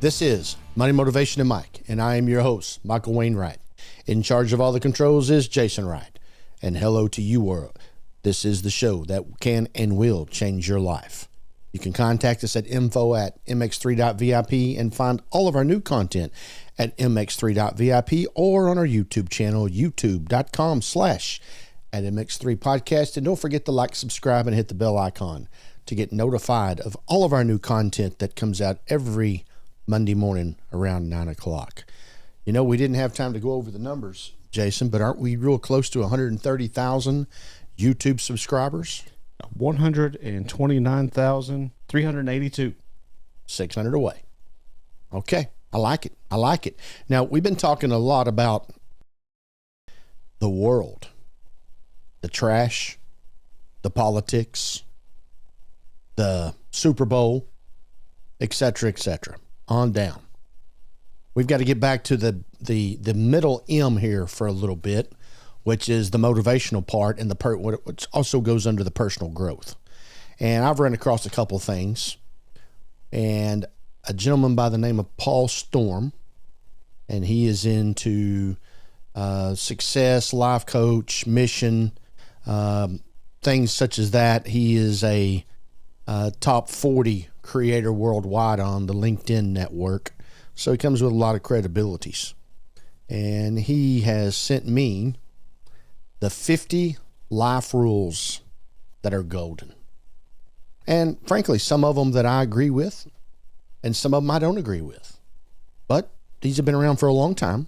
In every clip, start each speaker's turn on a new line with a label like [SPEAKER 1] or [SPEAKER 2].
[SPEAKER 1] This is Money, Motivation, and Mike, and I am your host, Michael Wainwright. In charge of all the controls is Jason Wright. And hello to you, world. This is the show that can and will change your life. You can contact us at info@mx3.vip and find all of our new content at mx3.vip or on our YouTube channel, youtube.com/@mx3podcast. And don't forget to like, subscribe, and hit the bell icon to get notified of all of our new content that comes out every Monday morning around 9 o'clock. You know, we didn't have time to go over the numbers, Jason, but aren't we real close to 130,000 YouTube subscribers?
[SPEAKER 2] 129,382.
[SPEAKER 1] 600 away. Okay, I like it. I like it. Now, we've been talking a lot about the world, the trash, the politics, the Super Bowl, etc., etc., on down. We've got to get back to the middle M here for a little bit, which is the motivational part and which also goes under the personal growth. And I've run across a couple of things, and a gentleman by the name of Paul Storm, and he is into success, life coach, mission, things such as that. He is a top 40 creator worldwide on the LinkedIn network. So he comes with a lot of credibilities. And he has sent me the 50 life rules that are golden. And frankly, some of them that I agree with, and some of them I don't agree with. But these have been around for a long time.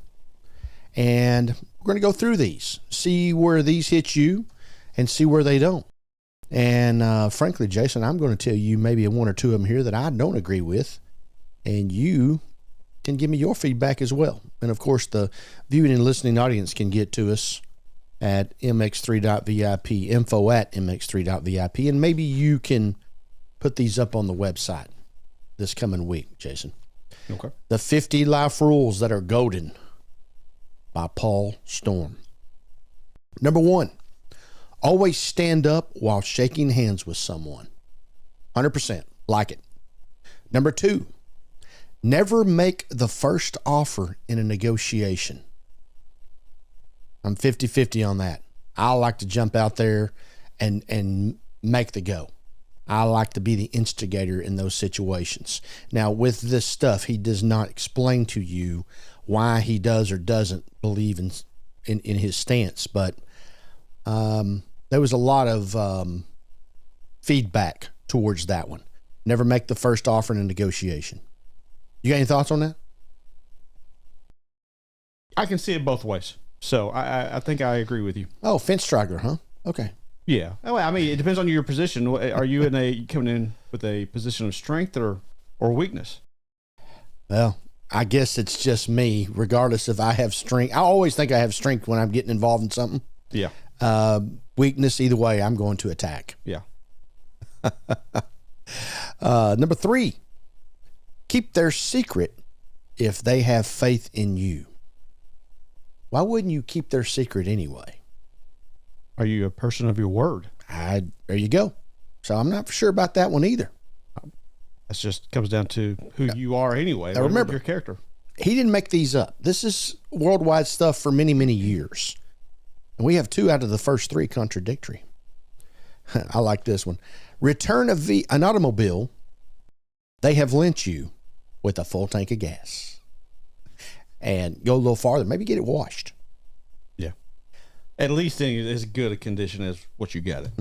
[SPEAKER 1] And we're going to go through these, see where these hit you, and see where they don't. And frankly, Jason, I'm going to tell you maybe one or two of them here that I don't agree with, and you can give me your feedback as well. And of course, the viewing and listening audience can get to us at mx3.vip, info@mx3.vip, and maybe you can put these up on the website this coming week, Jason.
[SPEAKER 2] Okay.
[SPEAKER 1] The 50 life rules that are golden by Paul Storm. Number 1. Always stand up while shaking hands with someone. 100%. Like it. Number 2. Never make the first offer in a negotiation. I'm 50-50 on that. I like to jump out there and make the go. I like to be the instigator in those situations. Now, with this stuff, he does not explain to you why he does or doesn't believe in his stance, but there was a lot of feedback towards that one. Never make the first offer in a negotiation. You got any thoughts on that?
[SPEAKER 2] I can see it both ways. So I think I agree with you.
[SPEAKER 1] Oh, fence striker, huh? Okay.
[SPEAKER 2] Yeah. Well, I mean, it depends on your position. Are you coming in with a position of strength or weakness?
[SPEAKER 1] Well, I guess it's just me, regardless if I have strength. I always think I have strength when I'm getting involved in something.
[SPEAKER 2] Yeah.
[SPEAKER 1] Weakness, either way, I'm going to attack.
[SPEAKER 2] Yeah.
[SPEAKER 1] Number 3, keep their secret if they have faith in you. Why wouldn't you keep their secret anyway?
[SPEAKER 2] Are you a person of your word?
[SPEAKER 1] There you go. So I'm not sure about that one either.
[SPEAKER 2] That just comes down to who you are anyway.
[SPEAKER 1] Now remember,
[SPEAKER 2] your character.
[SPEAKER 1] He didn't make these up. This is worldwide stuff for many, many years. And we have 2 out of the first 3 contradictory. I like this one. Return an automobile they have lent you with a full tank of gas. And go a little farther. Maybe get it washed.
[SPEAKER 2] Yeah. At least in as good a condition as what you got it.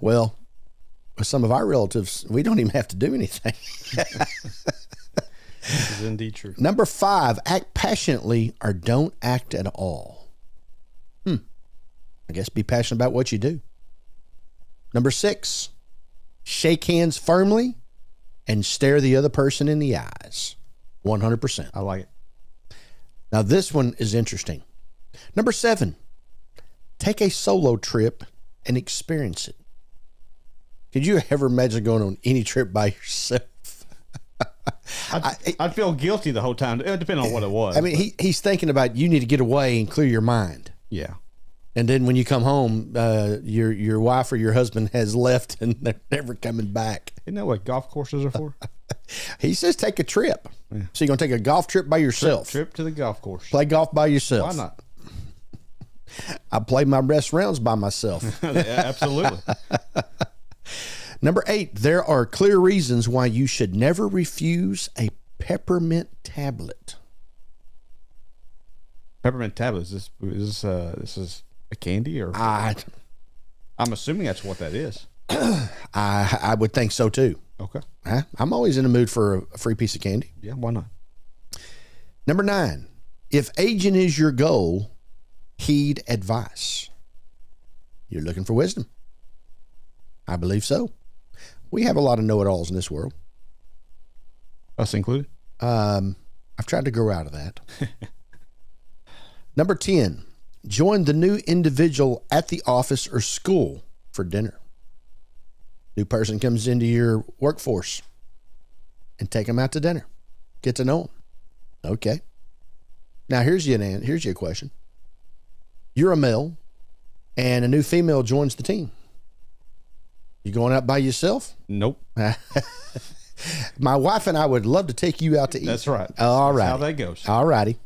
[SPEAKER 1] Well, with some of our relatives, we don't even have to do anything.
[SPEAKER 2] This is indeed true.
[SPEAKER 1] Number 5, act passionately or don't act at all. I guess be passionate about what you do. Number 6, shake hands firmly and stare the other person in the eyes. 100%.
[SPEAKER 2] I like it.
[SPEAKER 1] Now, this one is interesting. Number 7, take a solo trip and experience it. Could you ever imagine going on any trip by yourself?
[SPEAKER 2] I'd feel guilty the whole time, depending on what it was.
[SPEAKER 1] I mean, he's thinking about you need to get away and clear your mind.
[SPEAKER 2] Yeah.
[SPEAKER 1] And then when you come home, your wife or your husband has left and they're never coming back.
[SPEAKER 2] Isn't that what golf courses are for?
[SPEAKER 1] He says take a trip. Yeah. So you're going to take a golf trip by yourself.
[SPEAKER 2] Trip to the golf course.
[SPEAKER 1] Play golf by yourself.
[SPEAKER 2] Why not?
[SPEAKER 1] I play my best rounds by myself.
[SPEAKER 2] Absolutely.
[SPEAKER 1] Number 8, there are clear reasons why you should never refuse a peppermint tablet.
[SPEAKER 2] Peppermint tablet, is this a candy, or I'm assuming that's what that is.
[SPEAKER 1] I would think so too.
[SPEAKER 2] Okay.
[SPEAKER 1] I'm always in the mood for a free piece of candy.
[SPEAKER 2] Yeah, why not?
[SPEAKER 1] Number 9, if aging is your goal, heed advice. You're looking for wisdom. I believe so. We have a lot of know-it-alls in this world.
[SPEAKER 2] Us included?
[SPEAKER 1] I've tried to grow out of that. Number 10, join the new individual at the office or school for dinner. New person comes into your workforce and take them out to dinner. Get to know them. Okay. Now here's your question. You're a male and a new female joins the team. You going out by yourself?
[SPEAKER 2] Nope.
[SPEAKER 1] My wife and I would love to take you out to eat.
[SPEAKER 2] That's right.
[SPEAKER 1] All right.
[SPEAKER 2] That's how that goes.
[SPEAKER 1] All righty.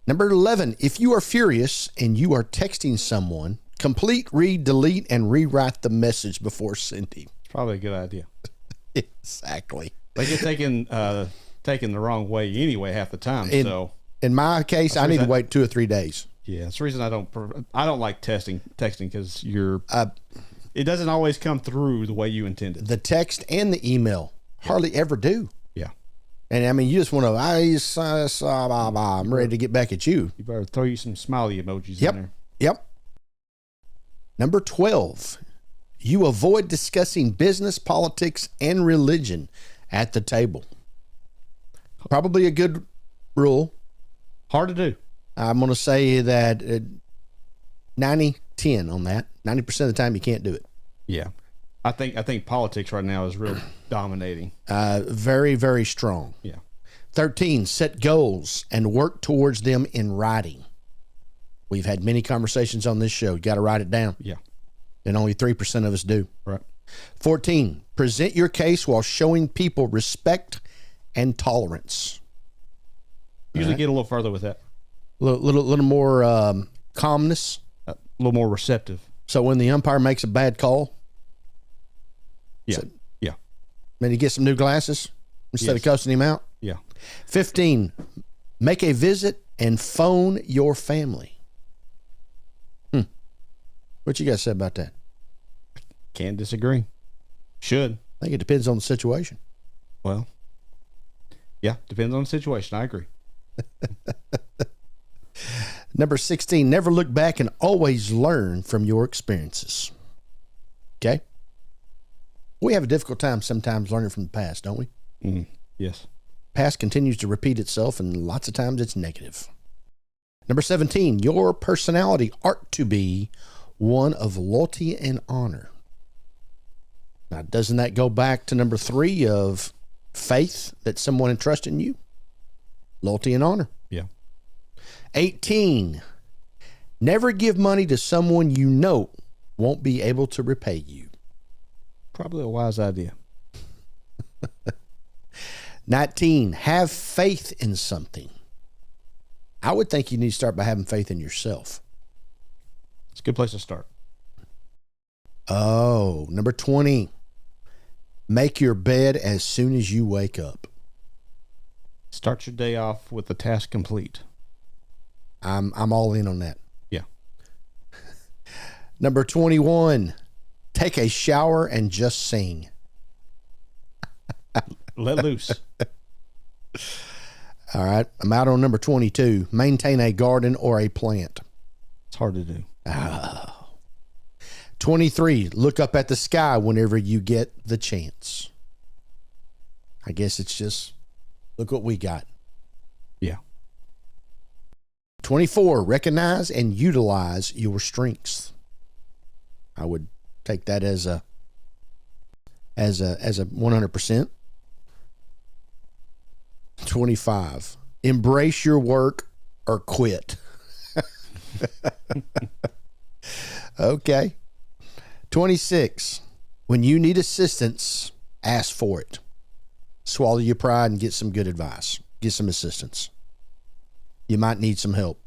[SPEAKER 1] Number 11, if you are furious and you are texting someone, complete, read, delete, and rewrite the message before sending.
[SPEAKER 2] It's probably a good idea.
[SPEAKER 1] Exactly.
[SPEAKER 2] They get taken the wrong way anyway half the time.
[SPEAKER 1] In my case, I need to wait 2 or 3 days.
[SPEAKER 2] Yeah, that's the reason I don't like texting because it doesn't always come through the way you intended.
[SPEAKER 1] The text and the email hardly ever do.
[SPEAKER 2] Yeah.
[SPEAKER 1] And I mean, you just want to, I'm ready to get back at you.
[SPEAKER 2] You better throw you some smiley emojis in there.
[SPEAKER 1] Yep. Number 12, you avoid discussing business, politics, and religion at the table. Probably a good rule.
[SPEAKER 2] Hard to do.
[SPEAKER 1] I'm going to say that 90-10 on that. 90% of the time you can't do it.
[SPEAKER 2] Yeah. I think politics right now is real dominating.
[SPEAKER 1] Very, very strong.
[SPEAKER 2] Yeah. 13,
[SPEAKER 1] set goals and work towards them in writing. We've had many conversations on this show. You got to write it down.
[SPEAKER 2] Yeah.
[SPEAKER 1] And only 3% of us do.
[SPEAKER 2] Right.
[SPEAKER 1] 14, present your case while showing people respect and tolerance.
[SPEAKER 2] Usually get a little further with that.
[SPEAKER 1] Little more calmness.
[SPEAKER 2] A little more receptive.
[SPEAKER 1] So when the umpire makes a bad call,
[SPEAKER 2] yeah.
[SPEAKER 1] Then you get some new glasses instead of cussing him out.
[SPEAKER 2] Yeah.
[SPEAKER 1] 15, make a visit and phone your family. What you guys say about that?
[SPEAKER 2] Can't disagree. Should.
[SPEAKER 1] I think it depends on the situation.
[SPEAKER 2] Well, yeah, depends on the situation. I agree.
[SPEAKER 1] Number 16, never look back and always learn from your experiences. Okay? We have a difficult time sometimes learning from the past, don't we?
[SPEAKER 2] Mm-hmm. Yes.
[SPEAKER 1] Past continues to repeat itself, and lots of times it's negative. Number 17, your personality ought to be one of loyalty and honor. Now, doesn't that go back to number 3 of faith that someone entrusts in you? Loyalty and honor.
[SPEAKER 2] Yeah.
[SPEAKER 1] 18, never give money to someone you know won't be able to repay you.
[SPEAKER 2] Probably a wise idea.
[SPEAKER 1] 19, have faith in something. I would think you need to start by having faith in yourself.
[SPEAKER 2] It's a good place to start.
[SPEAKER 1] Oh, number 20, make your bed as soon as you wake up.
[SPEAKER 2] Start your day off with the task complete.
[SPEAKER 1] I'm all in on that.
[SPEAKER 2] Yeah.
[SPEAKER 1] Number 21, take a shower and just sing.
[SPEAKER 2] Let loose.
[SPEAKER 1] All right. I'm out on number 22. Maintain a garden or a plant.
[SPEAKER 2] It's hard to do.
[SPEAKER 1] 23, look up at the sky whenever you get the chance. I guess it's just, look what we got.
[SPEAKER 2] Yeah.
[SPEAKER 1] 24, recognize and utilize your strengths. I would take that as a 100%. 25, embrace your work or quit. Okay. 26, when you need assistance, ask for it. Swallow your pride and get some good advice. Get some assistance. You might need some help.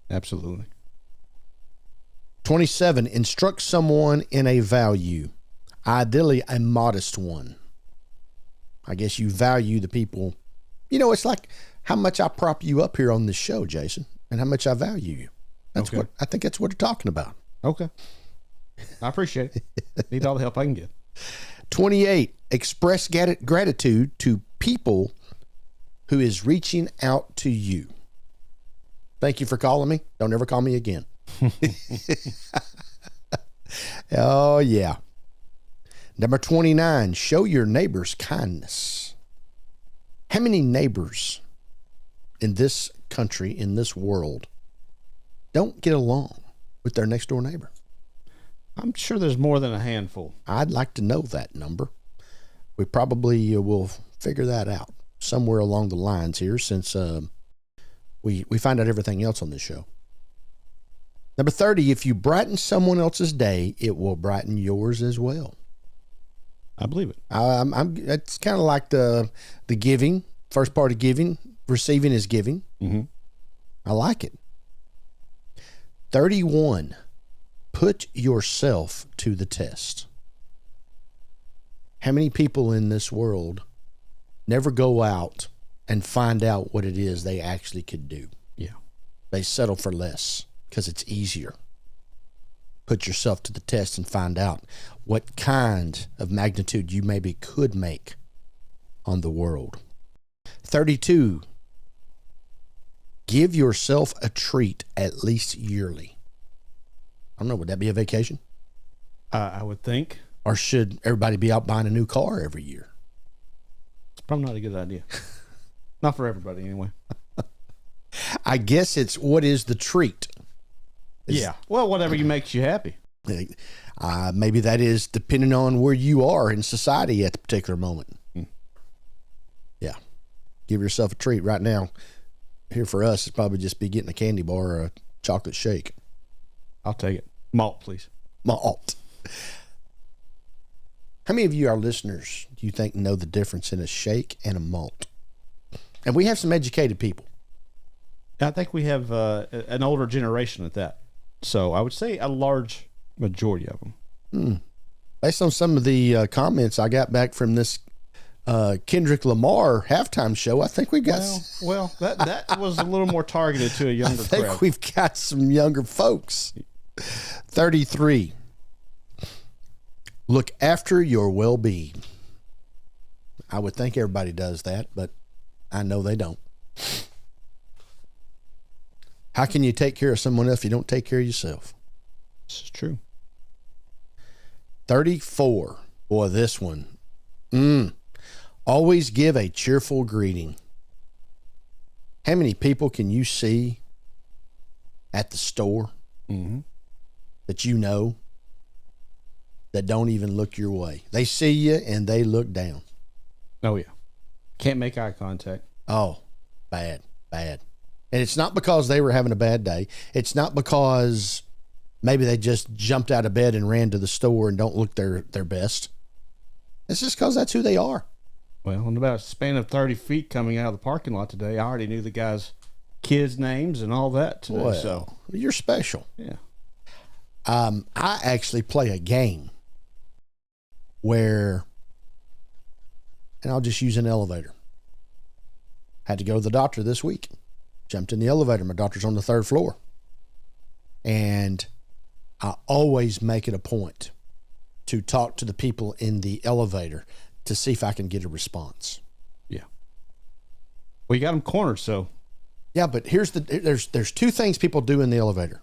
[SPEAKER 2] Absolutely.
[SPEAKER 1] 27, instruct someone in a value, ideally a modest one. I guess you value the people. You know, it's like how much I prop you up here on this show, Jason, and how much I value you. That's
[SPEAKER 2] Okay.
[SPEAKER 1] what I think that's what we're talking about.
[SPEAKER 2] Okay. I appreciate it. Need all the help I can get.
[SPEAKER 1] 28, express gratitude to people who is reaching out to you. Thank you for calling me. Don't ever call me again. Oh, yeah. Number 29, show your neighbors kindness. How many neighbors in this country, in this world, don't get along with their next door neighbor?
[SPEAKER 2] I'm sure there's more than a handful.
[SPEAKER 1] I'd like to know that number. We probably will figure that out somewhere along the lines here, since we find out everything else on this show. Number 30, if you brighten someone else's day, it will brighten yours as well.
[SPEAKER 2] I believe it.
[SPEAKER 1] It's kind of like the giving, first part of giving. Receiving is giving.
[SPEAKER 2] Mm-hmm.
[SPEAKER 1] I like it. 31, put yourself to the test. How many people in this world never go out and find out what it is they actually could do?
[SPEAKER 2] Yeah.
[SPEAKER 1] They settle for less because it's easier. Put yourself to the test and find out what kind of magnitude you maybe could make on the world. 32, give yourself a treat at least yearly. I don't know, would that be a vacation?
[SPEAKER 2] I would think.
[SPEAKER 1] Or should everybody be out buying a new car every year?
[SPEAKER 2] It's probably not a good idea. Not for everybody, anyway.
[SPEAKER 1] I guess it's what is the treat?
[SPEAKER 2] Yeah. Well, whatever makes you happy.
[SPEAKER 1] Maybe that is depending on where you are in society at the particular moment. Yeah. Give yourself a treat right now. Here for us, it's probably just be getting a candy bar or a chocolate shake.
[SPEAKER 2] I'll take it. Malt, please.
[SPEAKER 1] Malt. How many of you, our listeners, do you think know the difference in a shake and a malt? And we have some educated people.
[SPEAKER 2] I think we have an older generation at that. So I would say a large majority of them.
[SPEAKER 1] Based on some of the comments I got back from this Kendrick Lamar halftime show, I think we got.
[SPEAKER 2] Well, that was a little more targeted to a younger
[SPEAKER 1] I think
[SPEAKER 2] crowd.
[SPEAKER 1] we've got some younger folks. 33. Look after your well-being. I would think everybody does that, but I know they don't. How can you take care of someone else if you don't take care of yourself?
[SPEAKER 2] This is true.
[SPEAKER 1] 34. Boy, this one. Always give a cheerful greeting. How many people can you see at the store that you know that don't even look your way? They see you and they look down.
[SPEAKER 2] Oh, yeah. Can't make eye contact.
[SPEAKER 1] Oh, bad. And it's not because they were having a bad day. It's not because maybe they just jumped out of bed and ran to the store and don't look their best. It's just because that's who they are.
[SPEAKER 2] Well, in about a span of 30 feet coming out of the parking lot today, I already knew the guys' kids' names and all that today.
[SPEAKER 1] Well,
[SPEAKER 2] so
[SPEAKER 1] you're special.
[SPEAKER 2] yeah.
[SPEAKER 1] I actually play a game where, and I'll just use an elevator. Had to go to the doctor this week. Jumped in the elevator. My doctor's on the 3rd floor. And I always make it a point to talk to the people in the elevator to see if I can get a response.
[SPEAKER 2] Yeah. Well, you got them cornered, so.
[SPEAKER 1] Yeah, but there's two things people do in the elevator.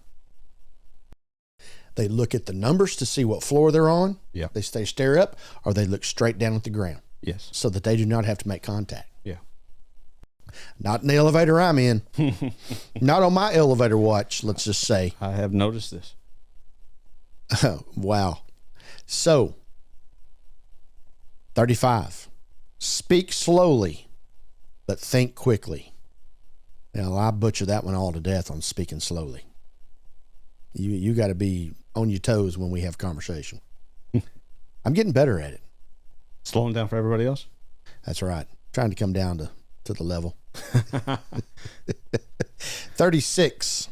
[SPEAKER 1] They look at the numbers to see what floor they're on.
[SPEAKER 2] Yeah.
[SPEAKER 1] They stare up, or they look straight down at the ground
[SPEAKER 2] Yes.
[SPEAKER 1] so that they do not have to make contact.
[SPEAKER 2] Yeah.
[SPEAKER 1] Not in the elevator I'm in. Not on my elevator watch, let's just say.
[SPEAKER 2] I have noticed this.
[SPEAKER 1] Wow. So, 35. Speak slowly, but think quickly. Now, I butcher that one all to death on speaking slowly. You got to be on your toes when we have conversation. I'm getting better at it.
[SPEAKER 2] Slowing down for everybody else?
[SPEAKER 1] That's right. Trying to come down to the level. 36.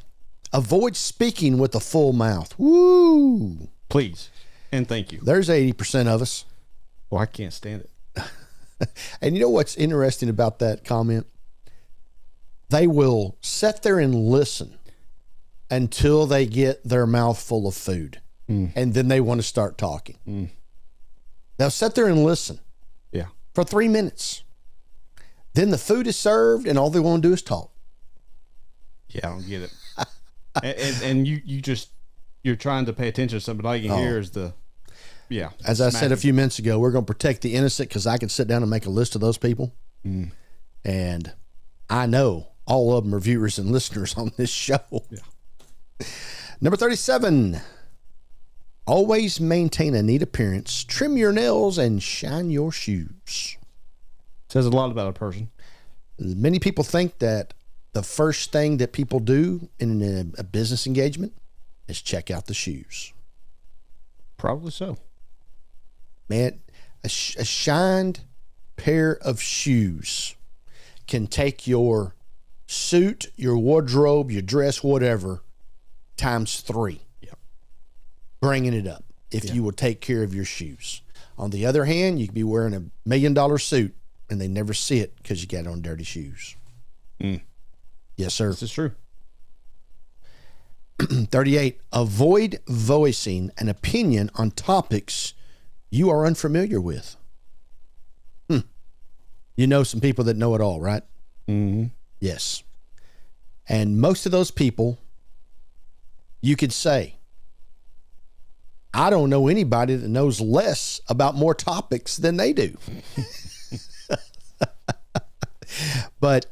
[SPEAKER 1] Avoid speaking with a full mouth. Woo!
[SPEAKER 2] Please. And thank you.
[SPEAKER 1] There's 80% of us.
[SPEAKER 2] Well, I can't stand it.
[SPEAKER 1] And you know what's interesting about that comment? They will sit there and listen until they get their mouth full of food. And then they want to start talking. They'll sit there and listen.
[SPEAKER 2] Yeah.
[SPEAKER 1] For 3 minutes. Then the food is served and all they want to do is talk.
[SPEAKER 2] Yeah, I don't get it. and you're trying to pay attention to something. All you can hear is
[SPEAKER 1] As I said a few minutes ago, we're going to protect the innocent because I can sit down and make a list of those people. And I know all of them are viewers and listeners on this show.
[SPEAKER 2] Yeah.
[SPEAKER 1] Number 37. Always maintain a neat appearance, trim your nails, and shine your shoes.
[SPEAKER 2] Says a lot about a person.
[SPEAKER 1] Many people think that the first thing that people do in a business engagement is check out the shoes.
[SPEAKER 2] Probably so.
[SPEAKER 1] Man, a shined pair of shoes can take your suit, your wardrobe, your dress, whatever, times 3.
[SPEAKER 2] Yep.
[SPEAKER 1] Bringing it up if you will take care of your shoes. On the other hand, you could be wearing $1 million suit and they never see it because you got on dirty shoes. Yes, sir.
[SPEAKER 2] This is true.
[SPEAKER 1] 38. Avoid voicing an opinion on topics you are unfamiliar with. You know some people that know it all, right?
[SPEAKER 2] Mm-hmm.
[SPEAKER 1] Yes. And most of those people, you could say, I don't know anybody that knows less about more topics than they do. But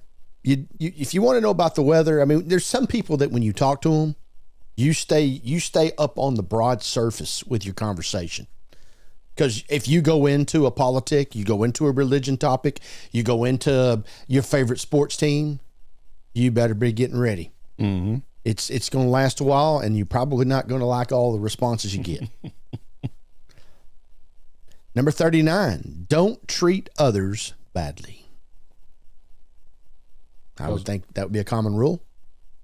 [SPEAKER 1] if you want to know about the weather, I mean, there's some people that when you talk to them, you stay up on the broad surface with your conversation. Because if you go into a politic, you go into a religion topic, you go into your favorite sports team, you better be getting ready.
[SPEAKER 2] Mm-hmm.
[SPEAKER 1] It's going to last a while, and you're probably not going to like all the responses you get. Number 39, don't treat others badly. I would think that would be a common rule.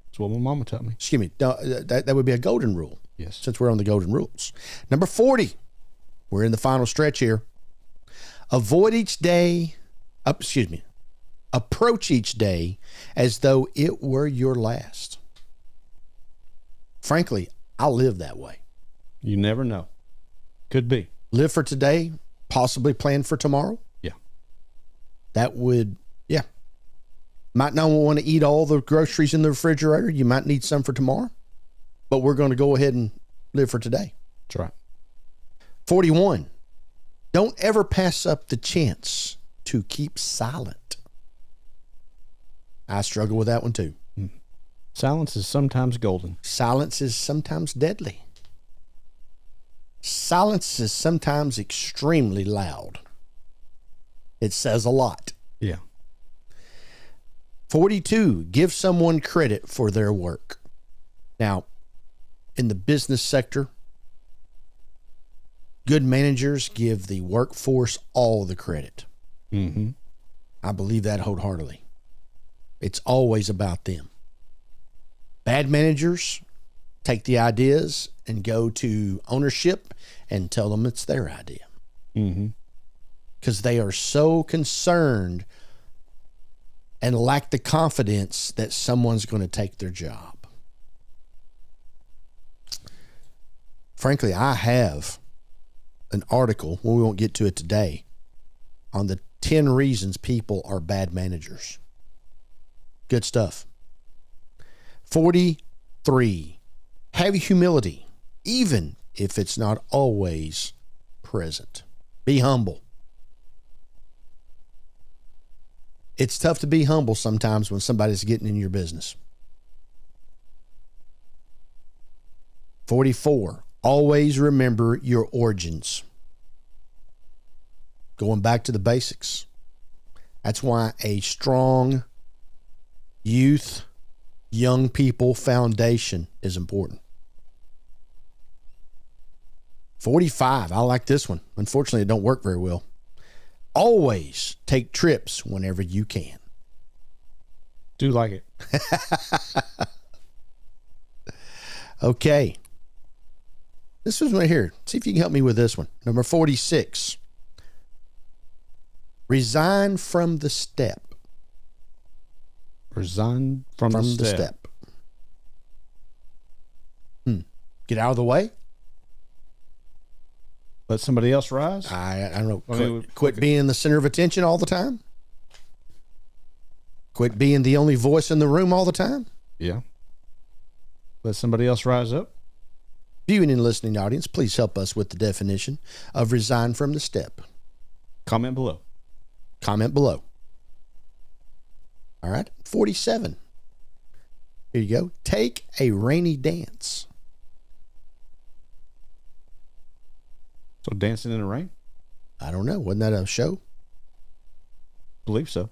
[SPEAKER 2] That's what my mama taught me.
[SPEAKER 1] Excuse me. That would be a golden rule.
[SPEAKER 2] Yes.
[SPEAKER 1] Since we're on the golden rules. Number 40, we're in the final stretch here. Approach each day as though it were your last. Frankly, I live that way.
[SPEAKER 2] You never know. Could be.
[SPEAKER 1] Live for today, possibly plan for tomorrow.
[SPEAKER 2] Yeah.
[SPEAKER 1] That would, yeah. Might not want to eat all the groceries in the refrigerator. You might need some for tomorrow. But we're going to go ahead and live for today.
[SPEAKER 2] That's right.
[SPEAKER 1] 41. Don't ever pass up the chance to keep silent. I struggle with that one too.
[SPEAKER 2] Silence is sometimes golden.
[SPEAKER 1] Silence is sometimes deadly. Silence is sometimes extremely loud. It says a lot.
[SPEAKER 2] Yeah.
[SPEAKER 1] 42, give someone credit for their work. Now, in the business sector, good managers give the workforce all the credit.
[SPEAKER 2] Mm-hmm.
[SPEAKER 1] I believe that wholeheartedly. It's always about them. Bad managers take the ideas and go to ownership and tell them it's their idea.
[SPEAKER 2] Mm-hmm.
[SPEAKER 1] Because they are so concerned and lack the confidence that someone's going to take their job. Frankly, I have an article, well, we won't get to it today, on the 10 reasons people are bad managers. Good stuff. 43, have humility, even if it's not always present. Be humble. It's tough to be humble sometimes when somebody's getting in your business. 44, always remember your origins. Going back to the basics. That's why a strong young people foundation is important. 45, I like this one. Unfortunately, it don't work very well. Always take trips whenever you can.
[SPEAKER 2] Do like it.
[SPEAKER 1] Okay. This was right here. See if you can help me with this one. Number 46. Resign from the step.
[SPEAKER 2] Resign from the step.
[SPEAKER 1] Get out of the way.
[SPEAKER 2] Let somebody else rise.
[SPEAKER 1] I don't know. Quit being the center of attention all the time. Quit being the only voice in the room all the time.
[SPEAKER 2] Yeah. Let somebody else rise up.
[SPEAKER 1] Viewing and listening audience, please help us with the definition of resign from the step.
[SPEAKER 2] Comment below.
[SPEAKER 1] Comment below. All right. 47. Here you go. Take a rainy dance.
[SPEAKER 2] So dancing in the rain?
[SPEAKER 1] I don't know. Wasn't that a show?
[SPEAKER 2] Believe so.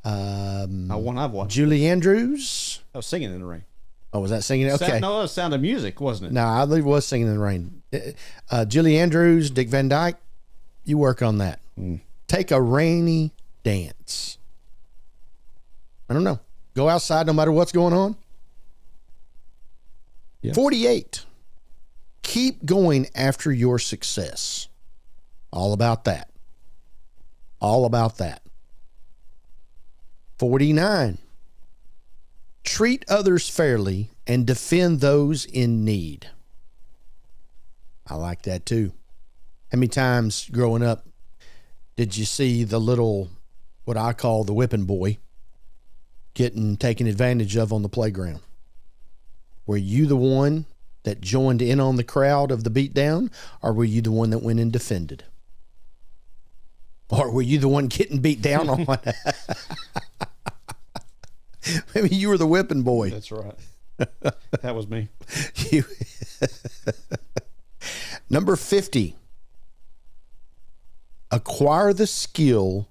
[SPEAKER 2] One I've watched.
[SPEAKER 1] Julie Andrews.
[SPEAKER 2] I was singing in the rain.
[SPEAKER 1] Oh, was that singing? Okay.
[SPEAKER 2] No, it was Sound of Music, wasn't it?
[SPEAKER 1] No, I believe it was Singing in the Rain. Julie Andrews, Dick Van Dyke, you work on that. Take a rainy dance. I don't know. Go outside no matter what's going on.
[SPEAKER 2] Yes.
[SPEAKER 1] 48. Keep going after your success. All about that. All about that. 49. Treat others fairly and defend those in need. I like that too. How many times growing up did you see the little, what I call the whipping boy, getting taken advantage of on the playground? Were you the one that joined in on the crowd of the beatdown, or were you the one that went and defended? Or were you the one getting beat down on? Maybe you were the whipping boy.
[SPEAKER 2] That's right. That was me.
[SPEAKER 1] Number 50. Acquire the skill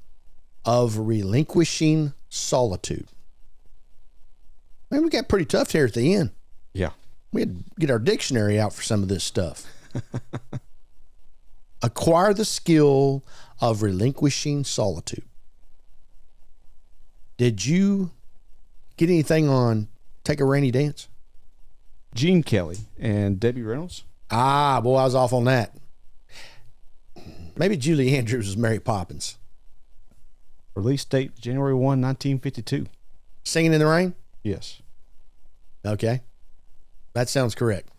[SPEAKER 1] of relinquishing solitude. Man, we got pretty tough here at the end.
[SPEAKER 2] Yeah.
[SPEAKER 1] We had to get our dictionary out for some of this stuff. Acquire the skill of relinquishing solitude. Did you get anything on Take a Rainy Dance?
[SPEAKER 2] Gene Kelly and Debbie Reynolds.
[SPEAKER 1] Ah, boy, I was off on that. Maybe Julie Andrews was Mary Poppins.
[SPEAKER 2] Release date January 1, 1952.
[SPEAKER 1] Singing in the Rain?
[SPEAKER 2] Yes.
[SPEAKER 1] Okay. That sounds correct.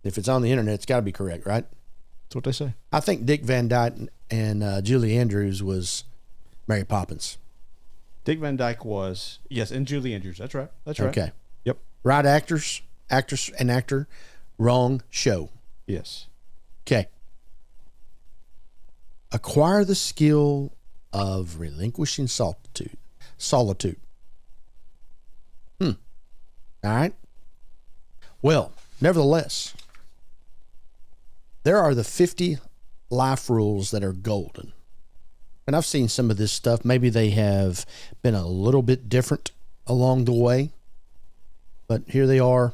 [SPEAKER 1] If it's on the internet, it's got to be correct, right?
[SPEAKER 2] That's what they say.
[SPEAKER 1] I think Dick Van Dyke and Julie Andrews was Mary Poppins.
[SPEAKER 2] Dick Van Dyke was, yes, and Julie Andrews. That's right. That's right.
[SPEAKER 1] Okay.
[SPEAKER 2] Yep.
[SPEAKER 1] Right actress and actor, wrong show.
[SPEAKER 2] Yes.
[SPEAKER 1] Okay. Acquire the skill of relinquishing solitude. All right. Well, nevertheless, there are the 50 life rules that are golden. And I've seen some of this stuff. Maybe they have been a little bit different along the way. But here they are,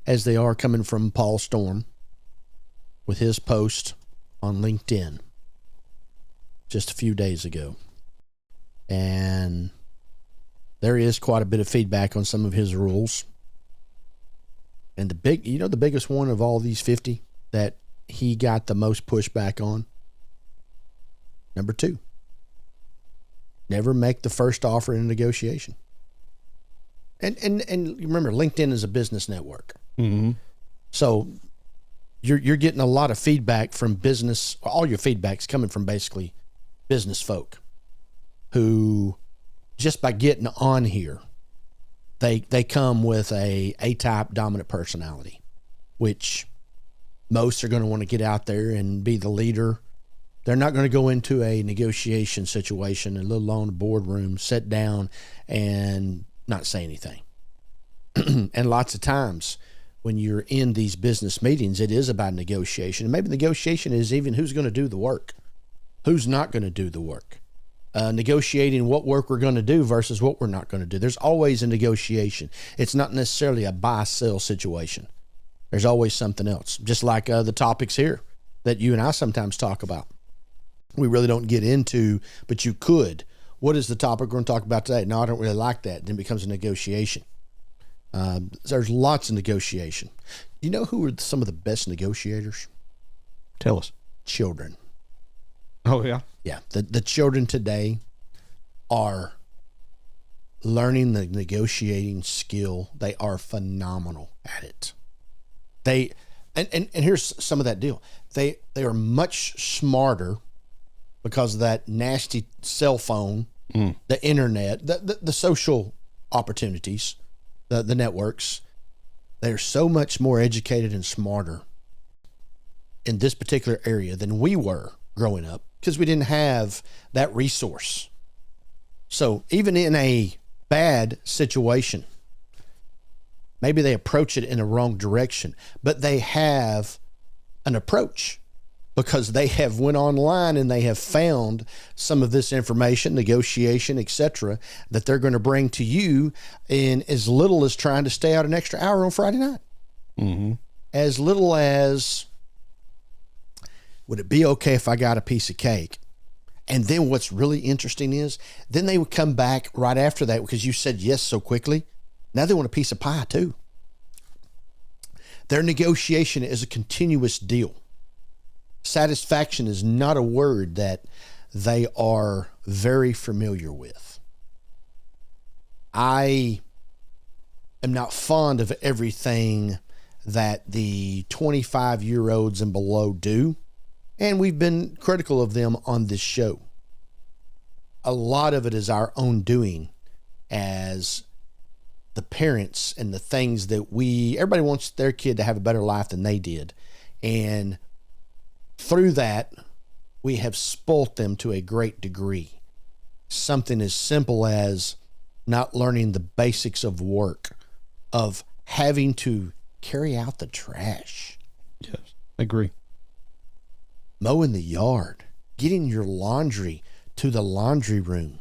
[SPEAKER 1] as they are, coming from Paul Storm with his post on LinkedIn just a few days ago. And there is quite a bit of feedback on some of his rules. And the biggest one of all these 50 that he got the most pushback on? Number 2. Never make the first offer in a negotiation. And remember, LinkedIn is a business network.
[SPEAKER 2] Mm-hmm.
[SPEAKER 1] So you're getting a lot of feedback from business. All your feedback's coming from basically business folk who, just by getting on here, they come with a A-type dominant personality, which most are going to want to get out there and be the leader. They're not going to go into a negotiation situation, a little alone boardroom, sit down and not say anything. And lots of times when you're in these business meetings, it is about negotiation. And maybe negotiation is even who's going to do the work, who's not going to do the work. Negotiating what work we're going to do versus what we're not going to do. There's always a negotiation. It's not necessarily a buy-sell situation. There's always something else, just like the topics here that you and I sometimes talk about. we really don't get into, but you could. What is the topic we're going to talk about today? No, I don't really like that. Then it becomes a negotiation. There's lots of negotiation. You know who are some of the best negotiators?
[SPEAKER 2] Tell us.
[SPEAKER 1] Children.
[SPEAKER 2] Oh, yeah?
[SPEAKER 1] Yeah. The children today are learning the negotiating skill. They are phenomenal at it. And here's some of that deal. They are much smarter because of that nasty cell phone, the internet, the social opportunities, the networks. They're so much more educated and smarter in this particular area than we were growing up because we didn't have that resource. So even in a bad situation, maybe they approach it in a wrong direction, but they have an approach because they have went online and they have found some of this information, negotiation, etc., that they're going to bring to you in as little as trying to stay out an extra hour on Friday night.
[SPEAKER 2] Mm-hmm.
[SPEAKER 1] As little as, would it be okay if I got a piece of cake? And then what's really interesting is then they would come back right after that because you said yes so quickly. Now they want a piece of pie too. Their negotiation is a continuous deal. Satisfaction is not a word that they are very familiar with. I am not fond of everything that the 25-year-olds and below do, and we've been critical of them on this show. A lot of it is our own doing as the parents and the things that everybody wants their kid to have a better life than they did. And through that, we have spoilt them to a great degree. Something as simple as not learning the basics of work, of having to carry out the trash.
[SPEAKER 2] Yes, I agree.
[SPEAKER 1] Mowing the yard, getting your laundry to the laundry room.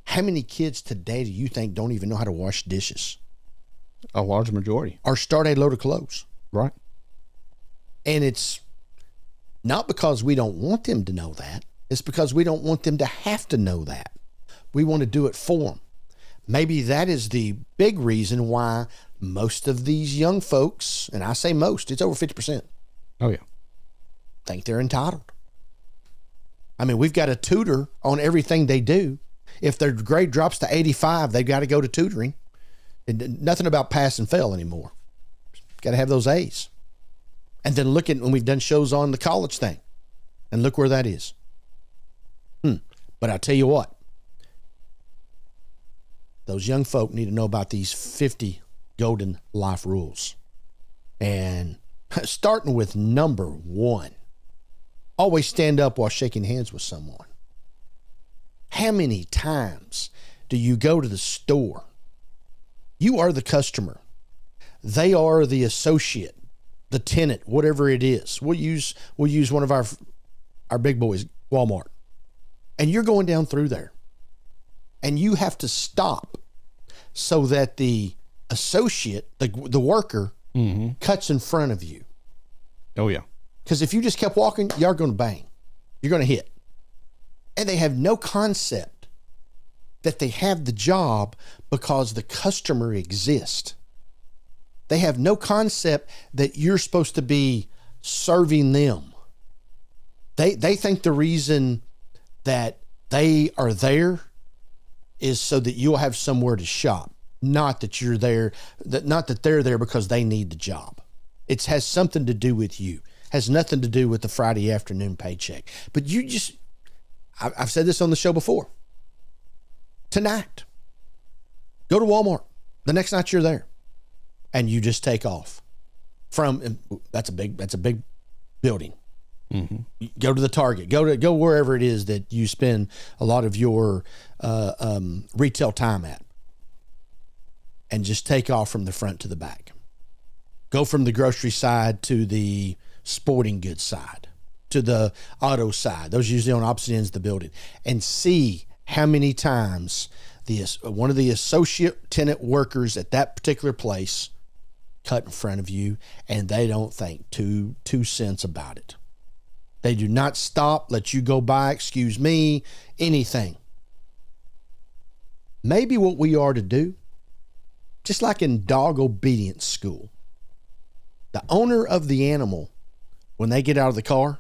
[SPEAKER 1] How many kids today do you think don't even know how to wash dishes?
[SPEAKER 2] A large majority.
[SPEAKER 1] Or start a load of clothes.
[SPEAKER 2] Right.
[SPEAKER 1] And it's not because we don't want them to know that. It's because we don't want them to have to know that. We want to do it for them. Maybe that is the big reason why most of these young folks, and I say most, it's over 50%.
[SPEAKER 2] Oh, yeah.
[SPEAKER 1] Think they're entitled. I mean, we've got a tutor on everything they do. If their grade drops to 85, they've got to go to tutoring. And nothing about pass and fail anymore. Got to have those A's. And then look at when we've done shows on the college thing. And look where that is. But I'll tell you what. Those young folk need to know about these 50 golden life rules. And starting with number 1. Always stand up while shaking hands with someone. How many times do you go to the store? You are the customer. They are the associate, the tenant, whatever it is. We'll use one of our big boys, Walmart. And you're going down through there. And you have to stop so that the associate, the worker, cuts in front of you.
[SPEAKER 2] Oh, yeah.
[SPEAKER 1] Because if you just kept walking, you're going to bang. You're going to hit. And they have no concept that they have the job because the customer exists. They have no concept that you're supposed to be serving them. They think the reason that they are there is so that you'll have somewhere to shop. Not that you're there, not that they're there because they need the job. It has something to do with you. Has nothing to do with the Friday afternoon paycheck. But you just, I've said this on the show before. Tonight, go to Walmart. The next night you're there, and you just take off. That's a big building. Mm-hmm. Go to the Target. Go wherever it is that you spend a lot of your retail time at, and just take off from the front to the back. Go from the grocery side to the sporting goods side, to the auto side. Those are usually on opposite ends of the building. And see how many times one of the associate tenant workers at that particular place cut in front of you, and they don't think two cents about it. They do not stop, let you go by, excuse me, anything. Maybe what we are to do, just like in dog obedience school, the owner of the animal, when they get out of the car,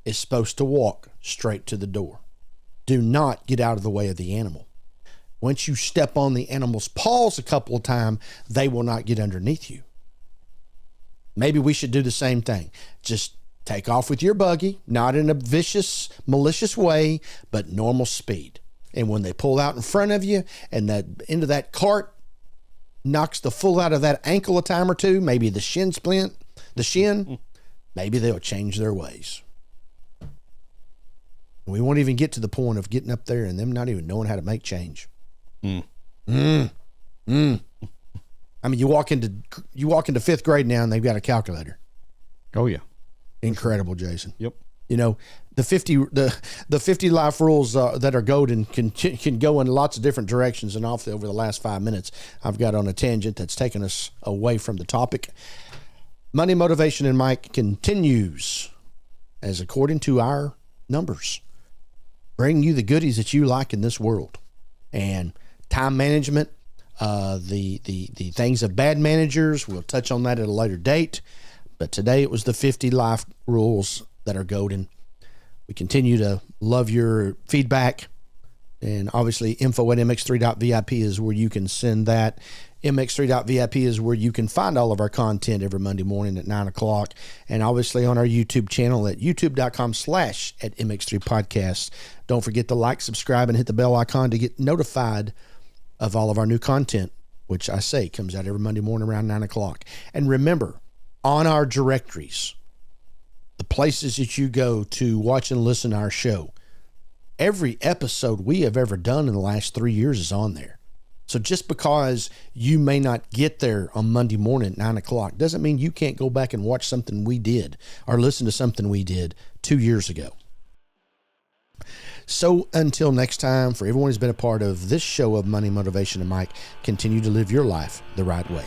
[SPEAKER 1] is supposed to walk straight to the door. Do not get out of the way of the animal. Once you step on the animal's paws a couple of times, they will not get underneath you. Maybe we should do the same thing. Just take off with your buggy, not in a vicious, malicious way, but normal speed. And when they pull out in front of you and that into that cart knocks the full out of that ankle a time or two, maybe the shin, maybe they'll change their ways. We won't even get to the point of getting up there and them not even knowing how to make change. I mean, you walk into fifth grade now and they've got a calculator.
[SPEAKER 2] Oh yeah.
[SPEAKER 1] Incredible, Jason.
[SPEAKER 2] Yep.
[SPEAKER 1] You know, the 50 life rules that are golden can go in lots of different directions. And over the last 5 minutes, I've got on a tangent that's taken us away from the topic. Money, Motivation, and Mike continues as according to our numbers, bring you the goodies that you like in this world. And time management, the things of bad managers, we'll touch on that at a later date. But today it was the 50 life rules that are golden. We continue to love your feedback. And obviously info at mx3.vip is where you can send that. mx3.vip is where you can find all of our content every Monday morning at 9 o'clock. And obviously on our YouTube channel at youtube.com/@mx3podcast. Don't forget to like, subscribe, and hit the bell icon to get notified of all of our new content, which I say comes out every Monday morning around 9 o'clock. And remember, on our directories, the places that you go to watch and listen to our show, every episode we have ever done in the last 3 years is on there. So just because you may not get there on Monday morning at 9 o'clock doesn't mean you can't go back and watch something we did or listen to something we did 2 years ago. So until next time, for everyone who's been a part of this show of Money, Motivation, and Mike, continue to live your life the right way.